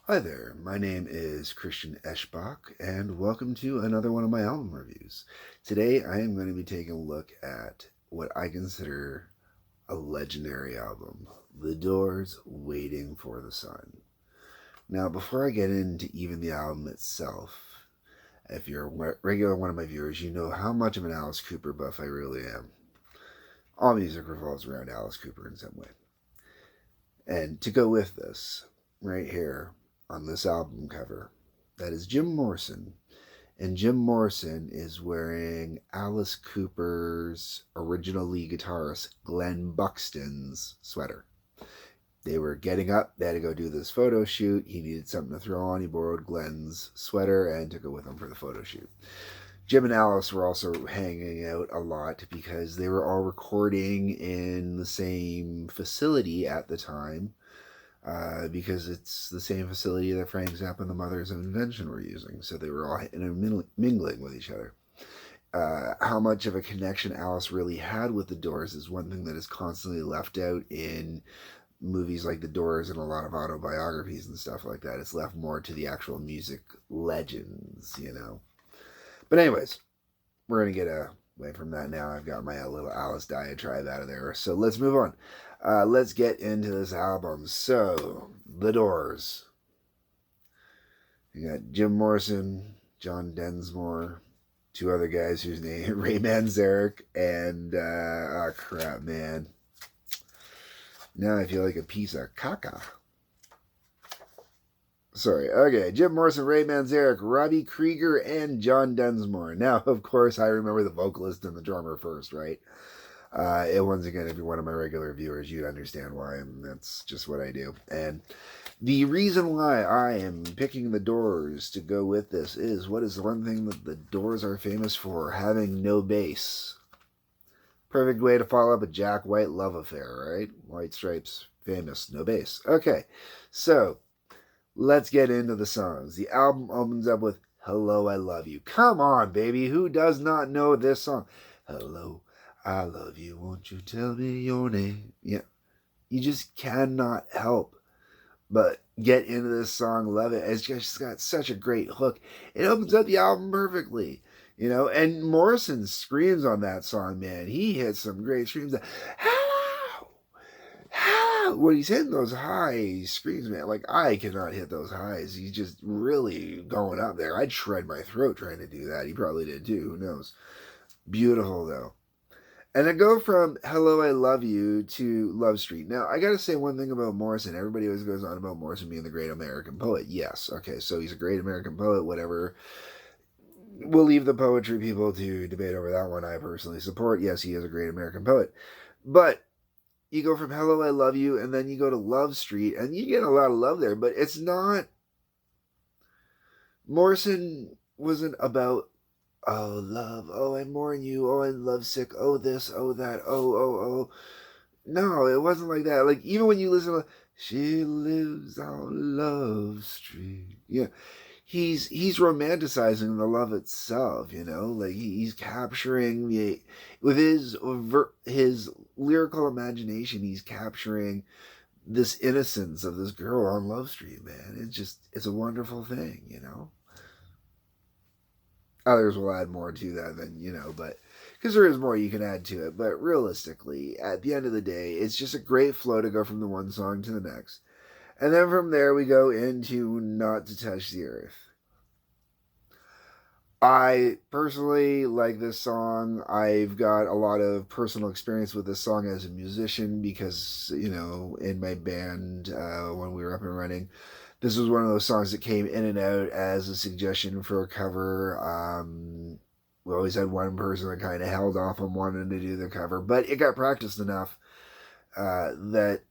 Hi there, my name is Christian Eschbach, and welcome to another one of my album reviews. Today I am going to be taking a look at what I consider a legendary album, The Doors' Waiting for the Sun. Now, before I get into even the album itself, if you're a regular one of my viewers, you know how much of an Alice Cooper buff I really am. All music revolves around Alice Cooper in some way. And to go with this, right here, on this album cover. That is Jim Morrison. And Jim Morrison is wearing Alice Cooper's original lead guitarist Glenn Buxton's sweater. They were getting up, they had to go do this photo shoot. He needed something to throw on. He borrowed Glenn's sweater and took it with him for the photo shoot. Jim and Alice were also hanging out a lot because they were all recording in the same facility at the time. Because it's the same facility that Frank Zappa and the Mothers of Invention were using. So they were all mingling with each other. How much of a connection Alice really had with the Doors is one thing that is constantly left out in movies like The Doors and a lot of autobiographies and stuff like that. It's left more to the actual music legends, you know. But anyways, we're going to get away from that now. I've got my little Alice diatribe out of there. So let's move on. Let's get into this album. So, The Doors. You got Jim Morrison, John Densmore, two other guys whose name Ray Manzarek, and oh crap, man. Now I feel like a piece of caca. Sorry. Okay, Jim Morrison, Ray Manzarek, Robbie Krieger, and John Densmore. Now, of course, I remember the vocalist and the drummer first, right? Once again, if you're one of my regular viewers, you'd understand why, and that's just what I do. And the reason why I am picking the Doors to go with this is what is the one thing that the Doors are famous for? Having no bass. Perfect way to follow up a Jack White love affair, right? White Stripes, famous, no bass. Okay, so let's get into the songs. The album opens up with Hello, I Love You. Come on, baby. Who does not know this song? Hello, I love you. Won't you tell me your name? Yeah. You just cannot help but get into this song, love it. It's just got such a great hook. It opens up the album perfectly, you know. And Morrison screams on that song, man. He hits some great screams. Hello, hello. When he's hitting those high screams, man, like I cannot hit those highs. He's just really going up there. I'd shred my throat trying to do that. He probably did too. Who knows? Beautiful though. And I go from Hello, I Love You to Love Street. Now, I got to say one thing about Morrison. Everybody always goes on about Morrison being the great American poet. Yes. Okay, so he's a great American poet, whatever. We'll leave the poetry people to debate over that one. I personally support. Yes, he is a great American poet. But you go from Hello, I Love You, and then you go to Love Street, and you get a lot of love there. But it's not... Morrison wasn't about... Oh, love. Oh, I mourn you. Oh, I'm lovesick. Oh, this. Oh, that. Oh, oh, oh. No, it wasn't like that. Like, even when you listen to She Lives on Love Street. Yeah. He's romanticizing the love itself, you know? Like, he's capturing the... With his lyrical imagination, he's capturing this innocence of this girl on Love Street, man. It's a wonderful thing, you know? Others will add more to that than, you know, but because there is more you can add to it. But realistically, at the end of the day, it's just a great flow to go from the one song to the next. And then from there, we go into Not to Touch the Earth. I personally like this song. I've got a lot of personal experience with this song as a musician because, you know, in my band, when we were up and running, this was one of those songs that came in and out as a suggestion for a cover. We always had one person that kind of held off on wanting to do the cover, but it got practiced enough that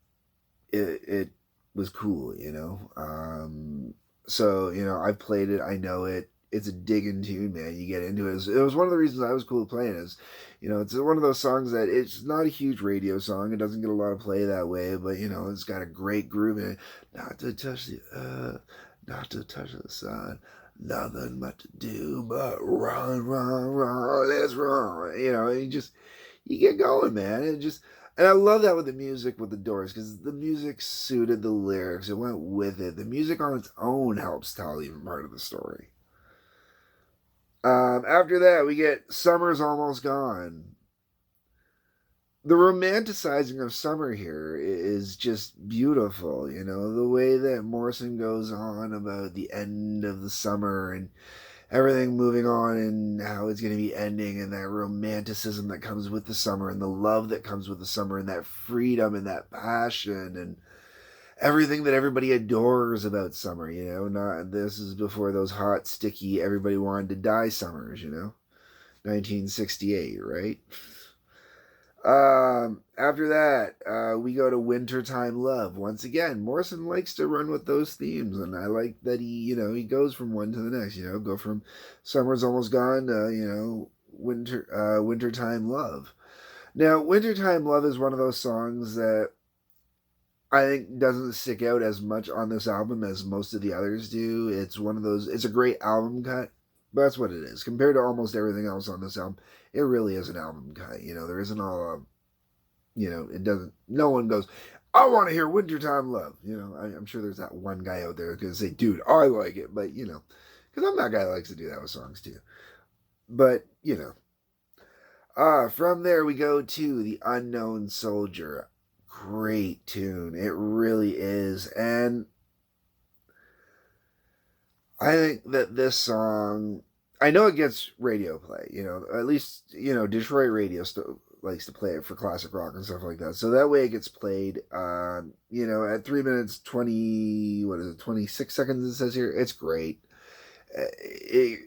it was cool, you know. So, you know, I've played it. I know it. It's a digging tune, man. You get into it. It was one of the reasons I was cool playing is, you know, it's one of those songs that it's not a huge radio song. It doesn't get a lot of play that way, but, you know, it's got a great groove in it. Not to touch the earth, not to touch the sun, nothing but to do but run, run, run, let's run. You know, you get going, man. And I love that with the music with the Doors, because the music suited the lyrics. It went with it. The music on its own helps tell even part of the story. After that, we get Summer's Almost Gone. The romanticizing of summer here is just beautiful. You know, the way that Morrison goes on about the end of the summer and everything moving on and how it's going to be ending, and that romanticism that comes with the summer and the love that comes with the summer and that freedom and that passion and everything that everybody adores about summer. You know, not this is before those hot, sticky, everybody wanted to die summers. 1968, right? After that, we go to Wintertime Love. Once again, Morrison likes to run with those themes, and I like that he goes from one to the next. Go from Summer's Almost Gone to Wintertime Love. Now, Wintertime Love is one of those songs that I think doesn't stick out as much on this album as most of the others do. It's one of those. It's a great album cut, but that's what it is compared to almost everything else on this album. It really is an album cut. There isn't all a, it doesn't. No one goes, I want to hear Wintertime Love. I'm sure there's that one guy out there who's gonna say, dude, I like it, but because I'm that guy that likes to do that with songs too. But from there we go to The Unknown Soldier. Great tune. It really is. And I think that this song, I know it gets radio play, at least, Detroit radio still likes to play it for classic rock and stuff like that. So that way it gets played, at 3 minutes, 26 seconds it says here. It's great. It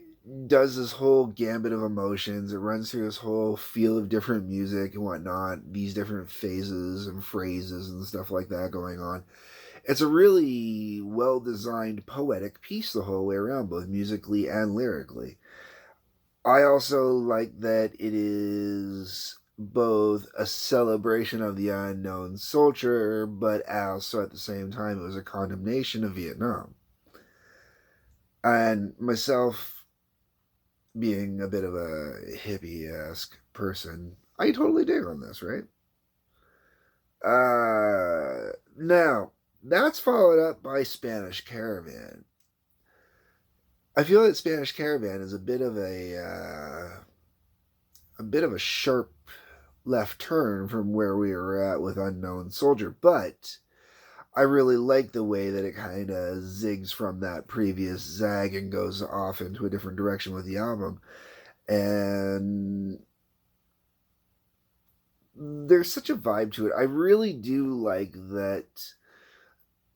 does this whole gambit of emotions. It runs through this whole feel of different music and whatnot, these different phases and phrases and stuff like that going on. It's a really well-designed poetic piece the whole way around, both musically and lyrically. I also like that it is both a celebration of the unknown soldier, but also at the same time it was a condemnation of Vietnam. And myself, being a bit of a hippie-esque person, I totally dig on this, right? Now, that's followed up by Spanish Caravan. I feel that Spanish Caravan is a bit of a sharp left turn from where we were at with Unknown Soldier, but I really like the way that it kind of zigs from that previous zag and goes off into a different direction with the album. And there's such a vibe to it. I really do like that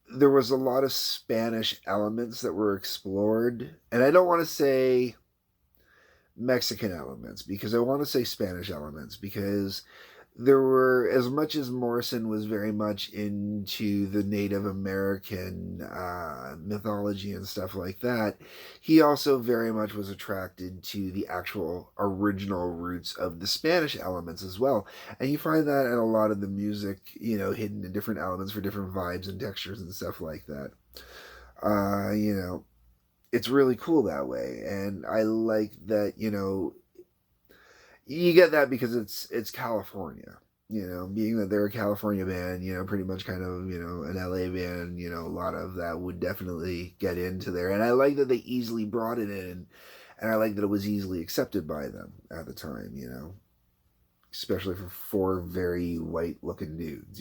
there was a lot of Spanish elements that were explored. And I don't want to say Mexican elements, because I want to say Spanish elements, because there were, as much as Morrison was very much into the Native American mythology and stuff like that, he also very much was attracted to the actual original roots of the Spanish elements as well. And you find that in a lot of the music, hidden in different elements for different vibes and textures and stuff like that. It's really cool that way. And I like that, you get that because it's California, being that they're a California band, pretty much kind of, an LA band, a lot of that would definitely get into there. And I like that they easily brought it in, and I like that it was easily accepted by them at the time, especially for four very white looking dudes,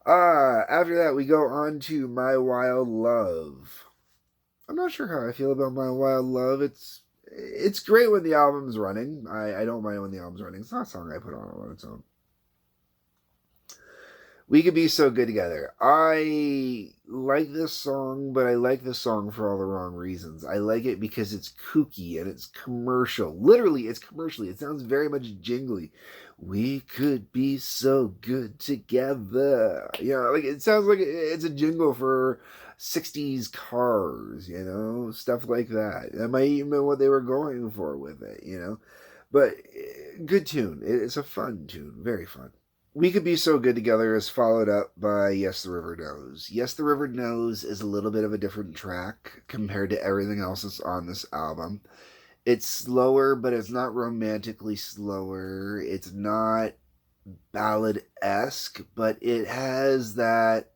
After that, we go on to My Wild Love. I'm not sure how I feel about My Wild Love. It's great when the album's running. I don't mind when the album's running. It's not a song I put on its own. We Could Be So Good Together. I like this song, but I like this song for all the wrong reasons. I like it because it's kooky and it's commercial. Literally, it's commercially. It sounds very much jingly. We could be so good together. It sounds like it's a jingle for 60s cars, stuff like that. That might even be what they were going for with it, But good tune. It's a fun tune. Very fun. We Could Be So Good Together is followed up by Yes, the River Knows. Yes, the River Knows is a little bit of a different track compared to everything else that's on this album. It's slower, but it's not romantically slower. It's not ballad-esque, but it has that.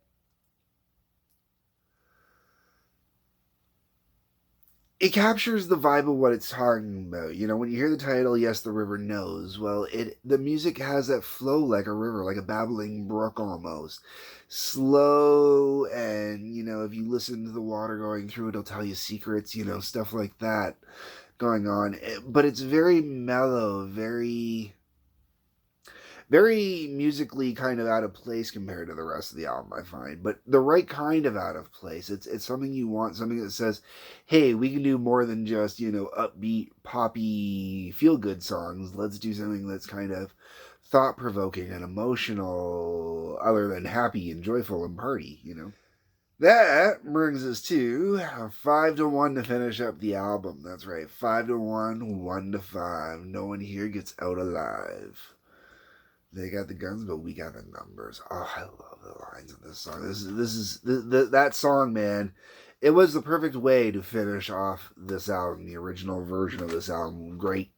It captures the vibe of what it's talking about. You know, when you hear the title, Yes, the River Knows, well, the music has that flow like a river, like a babbling brook almost. Slow, and, if you listen to the water going through, it'll tell you secrets, stuff like that going on. But it's very mellow, very musically kind of out of place compared to the rest of the album, I find, but the right kind of out of place. It's something you want, something that says, "Hey, we can do more than just upbeat, poppy, feel good songs. Let's do something that's kind of thought provoking and emotional, other than happy and joyful and party." That brings us to 5-1 to finish up the album. That's right, 5-1, 1-5. No one here gets out alive. They got the guns, but we got the numbers. Oh, I love the lines of this song. That song, man. It was the perfect way to finish off this album, the original version of this album. Great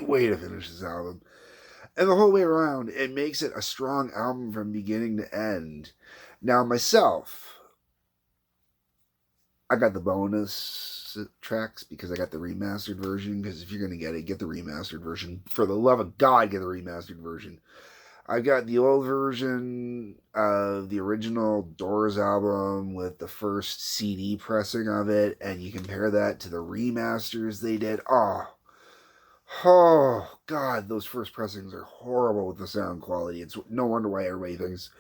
way to finish this album. And the whole way around, it makes it a strong album from beginning to end. Now, myself, I got the bonus tracks because I got the remastered version. Because if you're going to get the remastered version. For the love of God, get the remastered version. I got the old version of the original Doors album with the first CD pressing of it, and you compare that to the remasters they did. God, those first pressings are horrible with the sound quality. It's no wonder why everybody thinks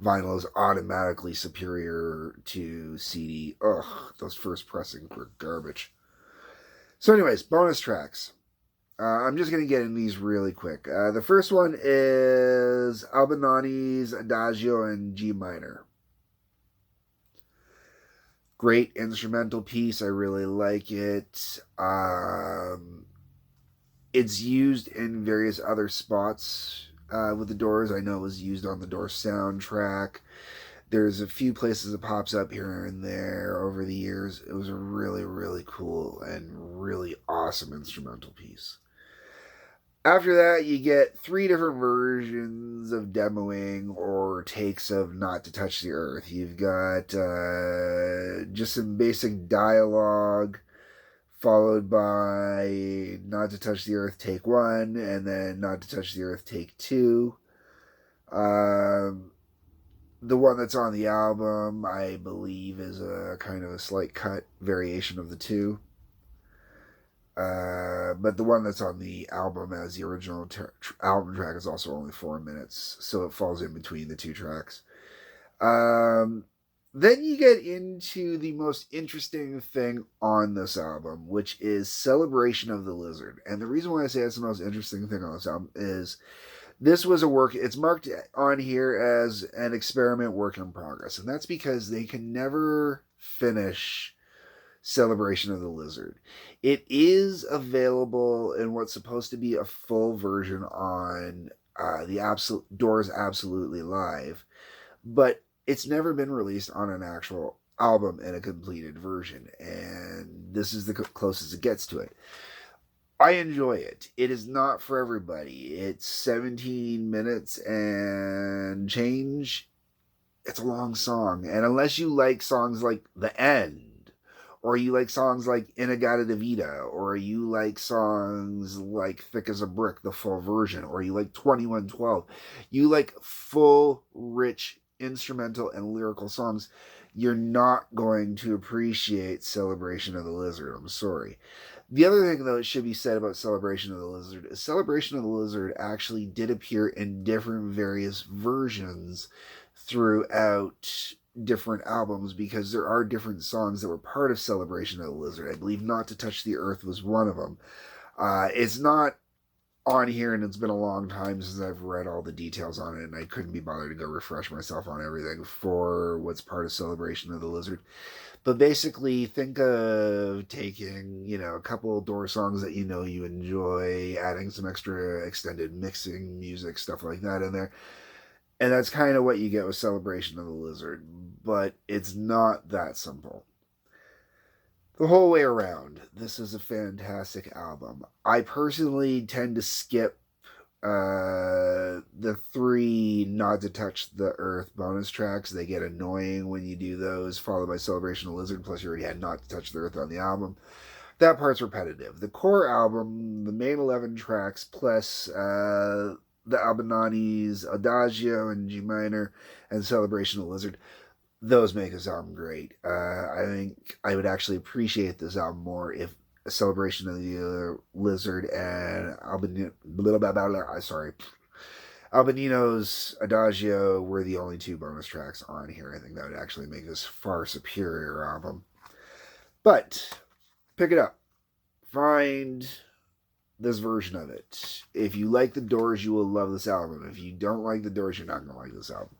vinyl is automatically superior to CD. Those first pressings were garbage. So, anyways, bonus tracks. I'm just going to get in these really quick. The first one is Abhinani's Adagio in G minor. Great instrumental piece. I really like it. It's used in various other spots with the Doors. I know it was used on the Doors soundtrack. There's a few places it pops up here and there over the years. It was a really, really cool and really awesome instrumental piece. After that, you get 3 different versions of demoing or takes of Not to Touch the Earth. You've got just some basic dialogue, followed by Not to Touch the Earth take 1, and then Not to Touch the Earth take 2. The one that's on the album, I believe, is a kind of a slight cut variation of the 2. But the one that's on the album as the original album track is also only 4 minutes, so it falls in between the 2 tracks. Then you get into the most interesting thing on this album, which is Celebration of the Lizard. And the reason why I say it's the most interesting thing on this album is this was a work, it's marked on here as an experiment work in progress. And that's because they can never finish Celebration of the Lizard. It is available in what's supposed to be a full version on the Doors Absolutely Live, but it's never been released on an actual album in a completed version, and this is the closest it gets to it. I enjoy it. It is not for everybody. It's 17 minutes and change. It's a long song, and unless you like songs like The End, or you like songs like In-A-Gadda-Da-Vida, or you like songs like Thick as a Brick, the full version, or you like 2112, you like full, rich, instrumental and lyrical songs, you're not going to appreciate Celebration of the Lizard. I'm sorry. The other thing, though, it should be said about Celebration of the Lizard is Celebration of the Lizard actually did appear in different various versions throughout different albums, because there are different songs that were part of Celebration of the Lizard. I believe Not to Touch the Earth was one of them. It's not on here, and it's been a long time since I've read all the details on it, and I couldn't be bothered to go refresh myself on everything for what's part of Celebration of the Lizard. But basically, think of taking, a couple Doors songs that you enjoy, adding some extra extended mixing, music, stuff like that in there. And that's kind of what you get with Celebration of the Lizard, but it's not that simple. The whole way around, this is a fantastic album. I personally tend to skip the three Not to Touch the Earth bonus tracks. They get annoying when you do those, followed by Celebration of Lizard, plus you already had Not to Touch the Earth on the album. That part's repetitive. The core album, the main 11 tracks, plus the Abhinani's Adagio in G minor and Celebration of Lizard, those make this album great. I think I would actually appreciate this album more if a Celebration of the Lizard and Albinino's Adagio were the only two bonus tracks on here. I think that would actually make this far superior album. But pick it up. Find this version of it. If you like the Doors, you will love this album. If you don't like the Doors, you're not going to like this album.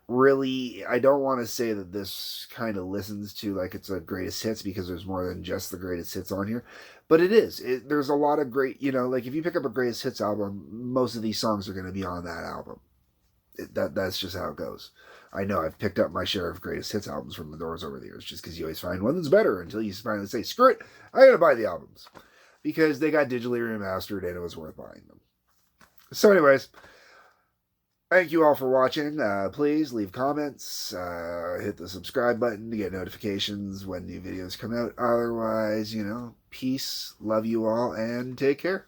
Really, I don't want to say that this kind of listens to like it's a greatest hits, because there's more than just the greatest hits on here, but it is. There's a lot of great, like if you pick up a greatest hits album, most of these songs are going to be on that album. That's just how it goes. I know I've picked up my share of greatest hits albums from the Doors over the years, just because you always find one that's better until you finally say, screw it, I gotta buy the albums, because they got digitally remastered and it was worth buying them. So anyways, thank you all for watching. Please leave comments, hit the subscribe button to get notifications when new videos come out. Otherwise, peace, love you all, and take care.